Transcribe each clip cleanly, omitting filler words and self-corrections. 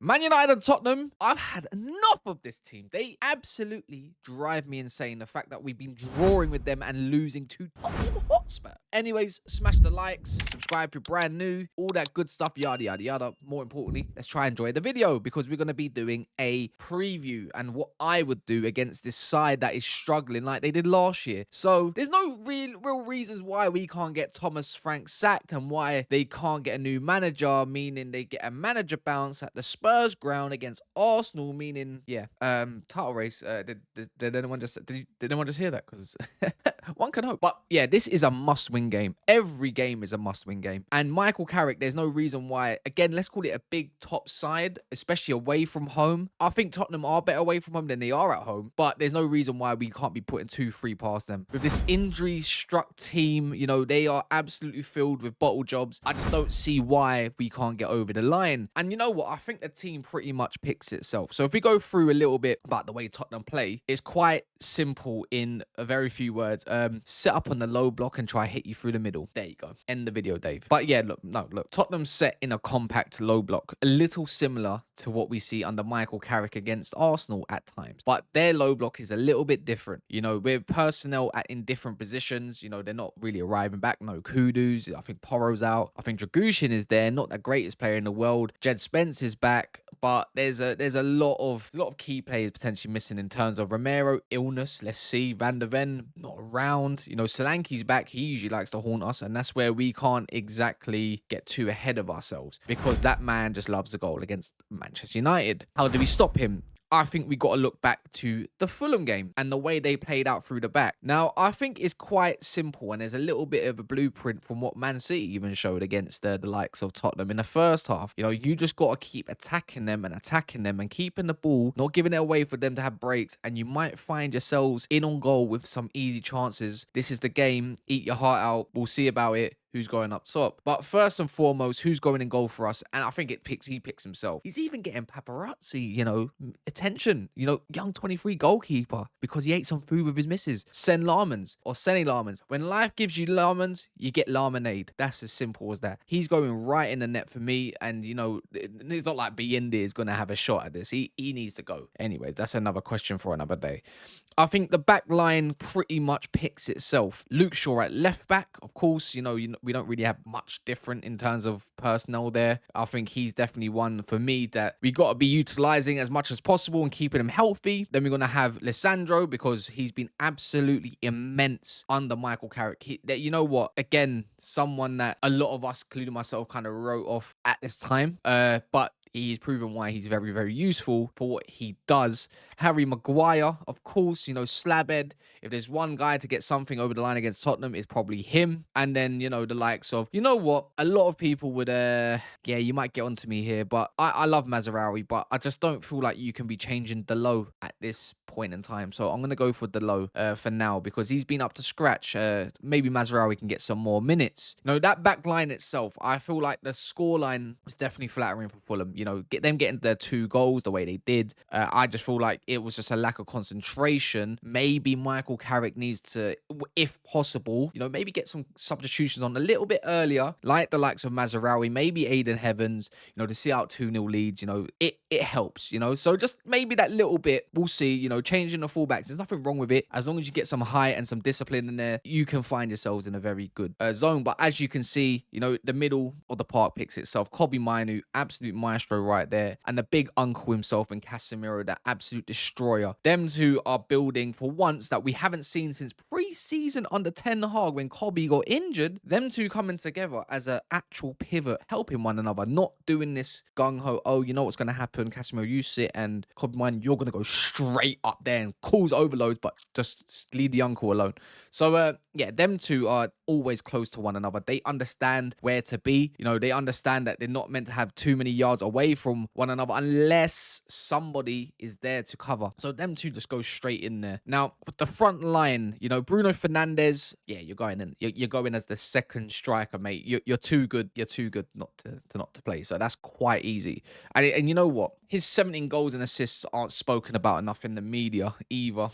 Man United and Tottenham, I've had enough of this team. They absolutely drive me insane. The fact that we've been drawing with them and losing to Tottenham Hotspur. Anyways, smash the likes, subscribe if you're brand new, all that good stuff, yada, yada, yada. More importantly, let's try and enjoy the video because we're going to be doing a preview and what I would do against this side that is struggling like they did last year. So there's no real reasons why we can't get Thomas Frank sacked and why they can't get a new manager, meaning they get a manager bounce at the Spurs ground against Arsenal, meaning, yeah, title race. Did anyone just hear that? Because one can hope. But yeah, this is a must-win game. Every game is a must-win game. And Michael Carrick, there's no reason why, again, let's call it a big top side, especially away from home. I think Tottenham are better away from home than they are at home, but there's no reason why we can't be putting 2-3 past them. With this injury-struck team, you know, they are absolutely filled with bottle jobs. I just don't see why we can't get over the line. And you know what? I think the team pretty much picks itself. So if we go through a little bit about the way Tottenham play, it's quite simple in a very few words. Set up on the low block and try hit you through the middle. There you go. End the video, Dave. But yeah, look. Tottenham set in a compact low block, a little similar to what we see under Michael Carrick against Arsenal at times. But their low block is a little bit different. You know, with personnel in different positions, you know, they're not really arriving back. No Kudus. I think Porro's out. I think Dragushin is there. Not the greatest player in the world. Jed Spence is back. But there's a lot of key players potentially missing in terms of Romero, illness. Let's see. Van der Ven not around. You know, Solanke's back. He usually likes to haunt us. And that's where we can't exactly get too ahead of ourselves because that man just loves the goal against Manchester United. How do we stop him? I think we got to look back to the Fulham game and the way they played out through the back. Now, I think it's quite simple and there's a little bit of a blueprint from what Man City even showed against the likes of Tottenham in the first half. You know, you just got to keep attacking them and keeping the ball, not giving it away for them to have breaks, and you might find yourselves in on goal with some easy chances. This is the game. Eat your heart out. We'll see about it. Who's going up top. But first and foremost, who's going in goal for us? And I think he picks himself. He's even getting paparazzi, you know, attention. You know, young 23 goalkeeper because he ate some food with his missus. Sen Lamans or Senny Lamans. When life gives you lamans, you get lamanade. That's as simple as that. He's going right in the net for me. And, you know, it's not like Biyindi is going to have a shot at this. He needs to go. Anyways, that's another question for another day. I think the back line pretty much picks itself. Luke Shaw at left back, of course, you know, we don't really have much different in terms of personnel there. I think he's definitely one for me that we got to be utilizing as much as possible and keeping him healthy. Then we're going to have Lissandro because he's been absolutely immense under Michael Carrick. You know what? Again, someone that a lot of us, including myself, kind of wrote off at this time. But he's proven why he's very, very useful for what he does. Harry Maguire, of course, you know, slabhead. If there's one guy to get something over the line against Tottenham, it's probably him. And then, you know, the likes of, you know what? A lot of people would, yeah, you might get onto me here, but I love Mazraoui, but I just don't feel like you can be changing Delo at this point in time. So I'm going to go for Delo for now because he's been up to scratch. Maybe Mazraoui can get some more minutes. You know, that back line itself, I feel like the scoreline was definitely flattering for Fulham. You know, get them getting their 2 goals the way they did. I just feel like it was just a lack of concentration. Maybe Michael Carrick needs to, if possible, you know, maybe get some substitutions on a little bit earlier, like the likes of Mazraoui, maybe Aiden Heavens, you know, to see out 2-0 leads, you know, it helps, you know. So just maybe that little bit, we'll see, you know, changing the fullbacks. There's nothing wrong with it. As long as you get some height and some discipline in there, you can find yourselves in a very good zone. But as you can see, you know, the middle of the park picks itself. Kobbie Mainoo, absolute maestro right there. And the big uncle himself and Casemiro, that absolute destroyer. Them two are building for once that we haven't seen since pre-season under Ten Hag when Kobbie got injured. Them two coming together as an actual pivot, helping one another, not doing this gung-ho, oh, you know what's going to happen, Casemiro, you sit, and Kobbie Mainoo, you're going to go straight up there and cause overloads, but just leave the uncle alone. So, yeah, them two are always close to one another. They understand where to be. You know, they understand that they're not meant to have too many yards away from one another unless somebody is there to cover. So them two just go straight in there. Now, with the front line, you know, Bruno Fernandes, yeah, you're going in. You're going as the second striker, mate. You're too good. You're too good not to play. So that's quite easy. And you know what? His 17 goals and assists aren't spoken about enough in the media either.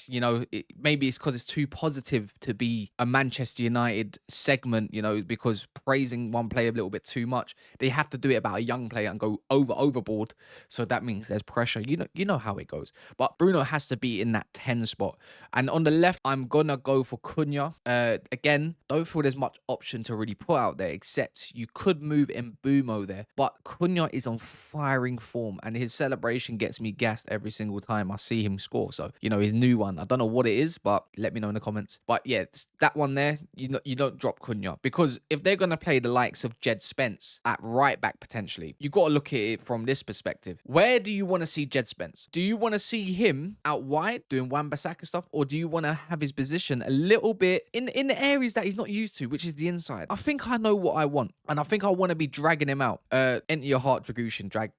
You know, maybe it's because it's too positive to be a Manchester United United segment, you know, because praising one player a little bit too much, they have to do it about a young player and go overboard. So that means there's pressure. You know how it goes. But Bruno has to be in that 10 spot. And on the left, I'm gonna go for Cunha. Again, don't feel there's much option to really put out there, except you could move Mbeumo there. But Cunha is on firing form, and his celebration gets me gassed every single time I see him score. So, you know, his new one, I don't know what it is, but let me know in the comments. But yeah, that one there, you don't drop Cunha, because if they're going to play the likes of Jed Spence at right back potentially, you got to look at it from this perspective. Where do you want to see Jed Spence? Do you want to see him out wide doing Wan-Bissaka stuff, or do you want to have his position a little bit in the areas that he's not used to, which is the inside? I think I know what I want, and I think I want to be dragging him out. Enter your heart, Dragushin, drag,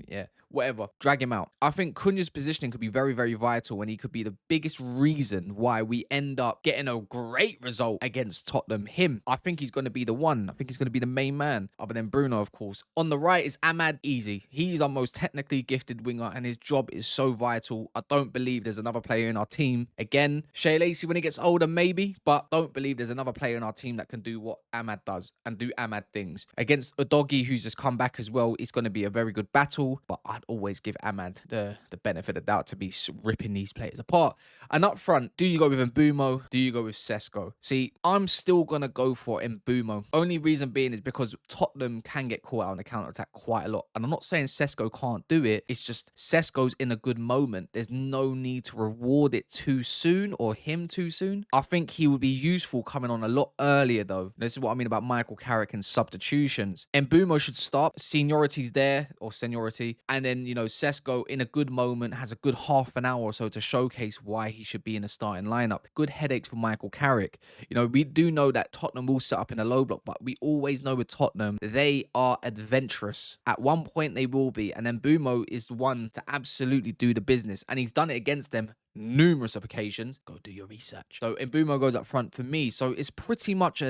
yeah, whatever, drag him out. I think Cunha's positioning could be very, very vital, and he could be the biggest reason why we end up getting a great result against Tottenham. I think he's going to be the one. I think he's going to be the main man, other than Bruno, of course. On the right is Ahmad. Easy. He's our most technically gifted winger, and his job is so vital. I don't believe there's another player in our team. Again, Shea Lacey when he gets older, maybe, but don't believe there's another player in our team that can do what Ahmad does and do Ahmad things. Against Udogie, who's just come back as well, it's going to be a very good battle, but I'd always give Ahmad the benefit of the doubt to be ripping these players apart. And up front, do you go with Mbeumo? Do you go with Sesko? See, I'm still going to go for Mbeumo. Only reason being is because Tottenham can get caught out on the counter-attack quite a lot. And I'm not saying Sesko can't do it. It's just Sesko's in a good moment. There's no need to reward it too soon or him too soon. I think he would be useful coming on a lot earlier, though. This is what I mean about Michael Carrick and substitutions. Mbeumo should start. Seniority's there, or seniority. And then, you know, Sesko in a good moment has a good half an hour or so to showcase why he should be in a starting lineup. Good headaches for Michael Carrick. You know, we do know that Tottenham will set up in a low block, but we always know with Tottenham, they are adventurous. At one point, they will be. And then Mbeumo is the one to absolutely do the business. And he's done it against them numerous of occasions. Go do your research. So Mbeumo goes up front for me. So it's pretty much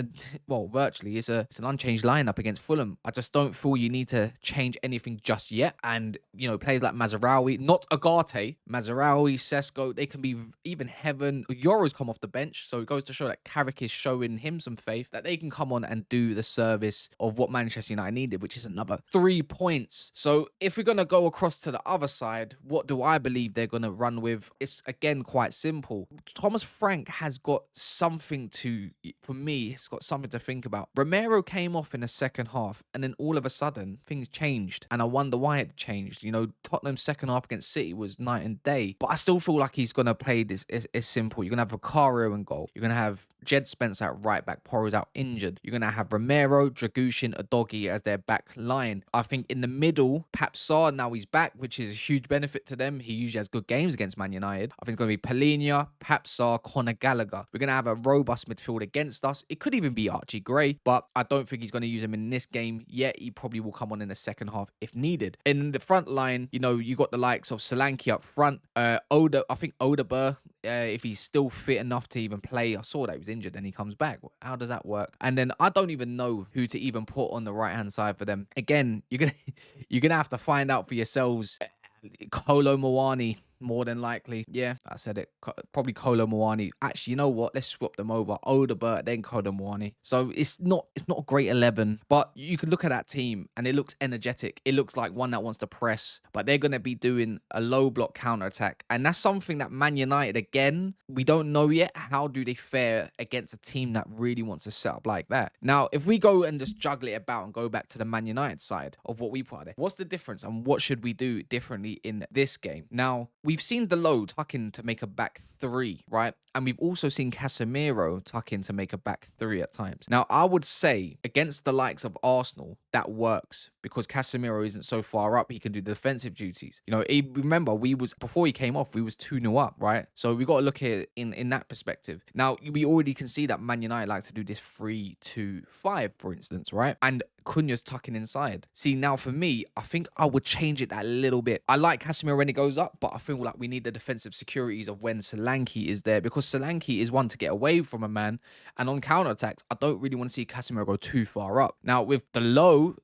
virtually it's an unchanged lineup against Fulham. I just don't feel you need to change anything just yet. And, you know, players like Mazraoui, not Agate, Mazraoui, Sesko, they can be even heaven. Yoro's come off the bench. So it goes to show that Carrick is showing him some faith that they can come on and do the service of what Manchester United needed, which is another 3 points. So if we're going to go across to the other side, what do I believe they're going to run with? It's again quite simple. Thomas Frank has got something for me, it's got something to think about. Romero came off in the second half, and then all of a sudden things changed, and I wonder why it changed. You know, Tottenham's second half against City was night and day, but I still feel like he's going to play this. It's simple. You're going to have Vicario in goal. You're going to have Jed Spence at right back. Porro's out injured. You're going to have Romero, Dragushin, Udogie as their back line. I think in the middle, Papsar, now he's back, which is a huge benefit to them. He usually has good games against Man United. I think it's going to be Palhinha, Papsar, Conor Gallagher. We're going to have a robust midfield against us. It could even be Archie Gray, but I don't think he's going to use him in this game yet. He probably will come on in the second half if needed. In the front line, you know, you got the likes of Solanke up front. I think Odegaard, if he's still fit enough to even play. I saw that he was injured and he comes back. How does that work? And then I don't even know who to even put on the right hand side for them. Again, you're gonna have to find out for yourselves. Kolo Muani, more than likely. Yeah, I said it. Probably Kolo Muani. Actually, you know what? Let's swap them over. Odegaard, then Kolo Muani. So it's not a great 11, but you can look at that team and it looks energetic. It looks like one that wants to press, but they're going to be doing a low block counter attack. And that's something that Man United, again, we don't know yet. How do they fare against a team that really wants to set up like that? Now, if we go and just juggle it about and go back to the Man United side of what we put there, what's the difference and what should we do differently in this game? Now, we've seen Delo tuck in to make a back three, right? And we've also seen Casemiro tuck in to make a back three at times. Now, I would say against the likes of Arsenal, that works because Casemiro isn't so far up. He can do the defensive duties. You know, remember, before he came off, we was 2-0 up, right? So we got to look at it in that perspective. Now, we already can see that Man United like to do this 3-2-5, for instance, right? And Cunha's tucking inside. See, now for me, I think I would change it a little bit. I like Casemiro when he goes up, but I feel like we need the defensive securities of when Solanke is there, because Solanke is one to get away from a man, and on counter attacks, I don't really want to see Casemiro go too far up. Now with the low,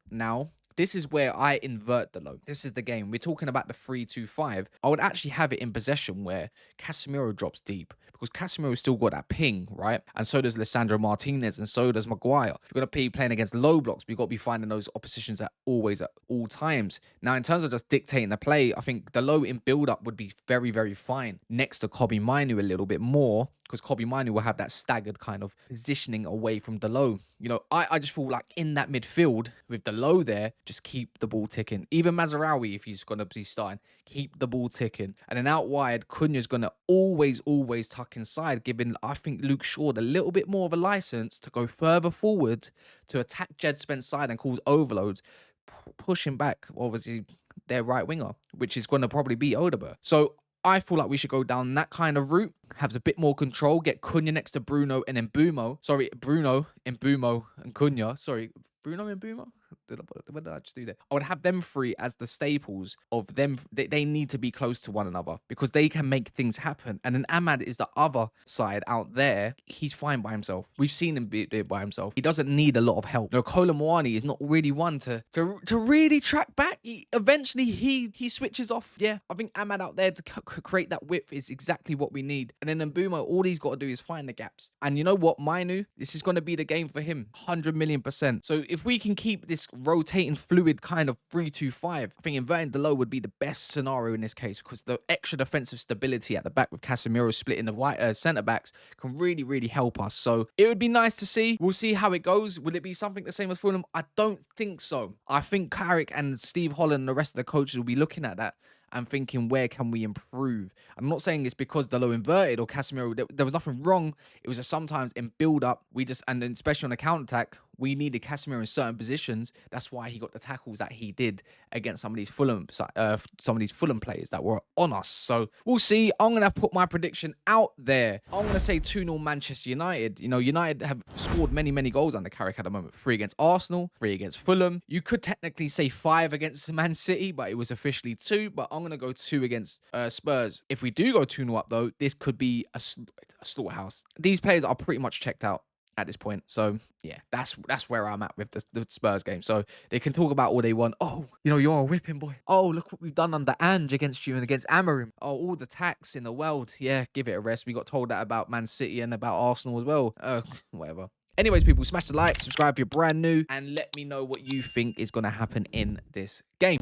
This is where I invert the low. This is the game. We're talking about the 3-2-5. I would actually have it in possession where Casemiro drops deep, because Casemiro's still got that ping, right? And so does Lisandro Martinez, and so does Maguire. If you're going to be playing against low blocks, we've got to be finding those oppositions at all times. Now, in terms of just dictating the play, I think the low in build-up would be very, very fine. Next to Kobbie Mainoo a little bit more, because Kobbie Mainoo will have that staggered kind of positioning away from the low. You know, I just feel like in that midfield with the low there, just keep the ball ticking. Even Mazraoui, if he's going to be starting, keep the ball ticking. And then out wide, Cunha's going to always tuck inside, giving, I think, Luke Shaw a little bit more of a license to go further forward to attack Jed Spence's side and cause overloads, pushing back, obviously, their right winger, which is going to probably be Odegaard. So I feel like we should go down that kind of route, have a bit more control, get Cunha next to Bruno and Mbeumo. Sorry, Bruno, Mbeumo and Cunha. Sorry, Bruno and Mbeumo? What did I just do there? I would have them three as the staples of them. They need to be close to one another because they can make things happen. And then Ahmad is the other side out there. He's fine by himself. We've seen him do it by himself. He doesn't need a lot of help. No, Kolo Muani is not really one to really track back. Eventually, he switches off. Yeah, I think Ahmad out there to create that width is exactly what we need. And then Mbeumo, all he's got to do is find the gaps. And you know what, Mainoo, this is going to be the game for him, 100,000,000%. So if we can keep this rotating fluid kind of 3-2-5, I think inverting the low would be the best scenario in this case, because the extra defensive stability at the back with Casemiro splitting the right centre backs can really help us. So it would be nice to see. We'll see how it goes. Will it be something the same as Fulham? I don't think so. I think Carrick and Steve Holland and the rest of the coaches will be looking at that and thinking, where can we improve? I'm not saying it's because the low inverted or Casemiro. There was nothing wrong. It was just sometimes in build-up, and then especially on the counter-attack, we needed Casemiro in certain positions. That's why he got the tackles that he did against some of these Fulham players that were on us. So we'll see. I'm going to put my prediction out there. I'm going to say 2-0 Manchester United. You know, United have scored many goals under Carrick at the moment. 3 against Arsenal, 3 against Fulham. You could technically say 5 against Man City, but it was officially 2. But I'm going to go 2 against Spurs. If we do go 2-0 up, though, this could be a slaughterhouse. These players are pretty much checked out at this point. So yeah, that's where I'm at with the Spurs game. So they can talk about all they want. Oh, you know, you're a whipping boy. Oh, look what we've done under Ange against you and against Amorim. Oh, all the tax in the world. Yeah, give it a rest. We got told that about Man City and about Arsenal as well. Whatever. Anyways, people, smash the like, subscribe if you're brand new, and let me know what you think is going to happen in this game.